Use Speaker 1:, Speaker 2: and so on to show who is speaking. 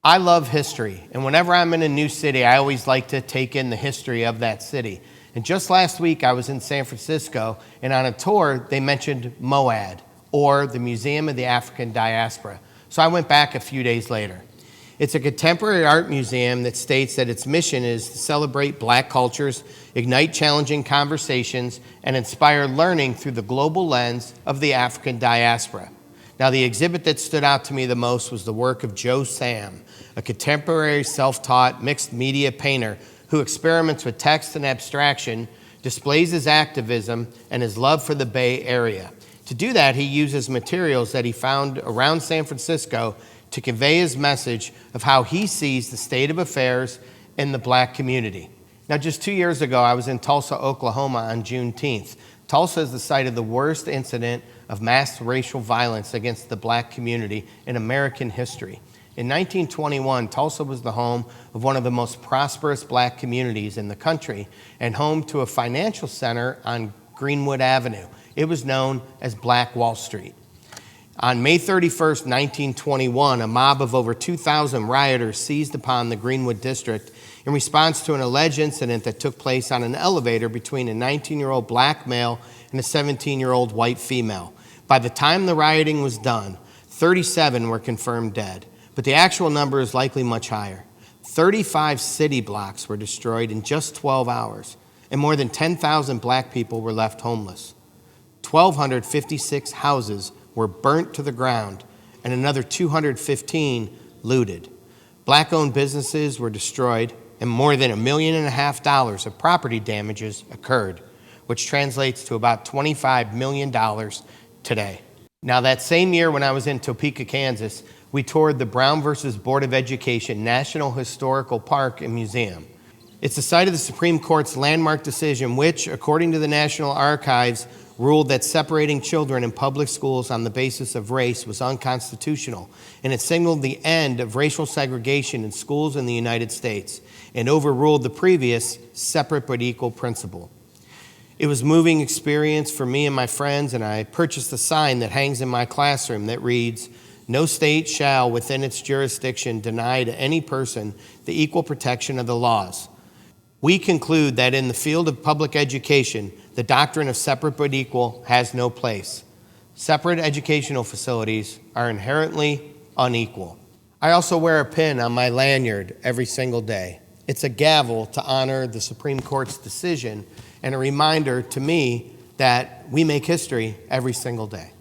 Speaker 1: I love history, and whenever I'm in a new city, I always like to take in the history of that city. And just last week, I was in San Francisco, and on a tour, they mentioned MOAD, or the Museum of the African Diaspora. So I went back a few days later. It's a contemporary art museum that states that its mission is to celebrate black cultures, ignite challenging conversations, and inspire learning through the global lens of the African diaspora. Now, the exhibit that stood out to me the most was the work of Joe Sam, a contemporary self-taught mixed media painter who experiments with text and abstraction, displays his activism and his love for the Bay Area. To do that, he uses materials that he found around San Francisco to convey his message of how he sees the state of affairs in the black community. Now, just 2 years ago, I was in Tulsa, Oklahoma on Juneteenth. Tulsa is the site of the worst incident of mass racial violence against the black community in American history. In 1921, Tulsa was the home of one of the most prosperous black communities in the country and home to a financial center on Greenwood Avenue. It was known as Black Wall Street. On May 31st, 1921, a mob of over 2,000 rioters seized upon the Greenwood district in response to an alleged incident that took place on an elevator between a 19-year-old black male and a 17-year-old white female. By the time the rioting was done, 37 were confirmed dead, but the actual number is likely much higher. 35 city blocks were destroyed in just 12 hours, and more than 10,000 black people were left homeless. 1,256 houses were burnt to the ground, and another 215 looted. Black-owned businesses were destroyed, and more than $1.5 million of property damages occurred, which translates to about $25 million today. Now, that same year when I was in Topeka, Kansas, we toured the Brown versus Board of Education National Historical Park and Museum. It's the site of the Supreme Court's landmark decision, which, according to the National Archives, ruled that separating children in public schools on the basis of race was unconstitutional, and it signaled the end of racial segregation in schools in the United States and overruled the previous separate but equal principle. It was a moving experience for me and my friends, and I purchased a sign that hangs in my classroom that reads, "No state shall, within its jurisdiction, deny to any person the equal protection of the laws." We conclude that in the field of public education, the doctrine of separate but equal has no place. Separate educational facilities are inherently unequal. I also wear a pin on my lanyard every single day. It's a gavel to honor the Supreme Court's decision and a reminder to me that we make history every single day.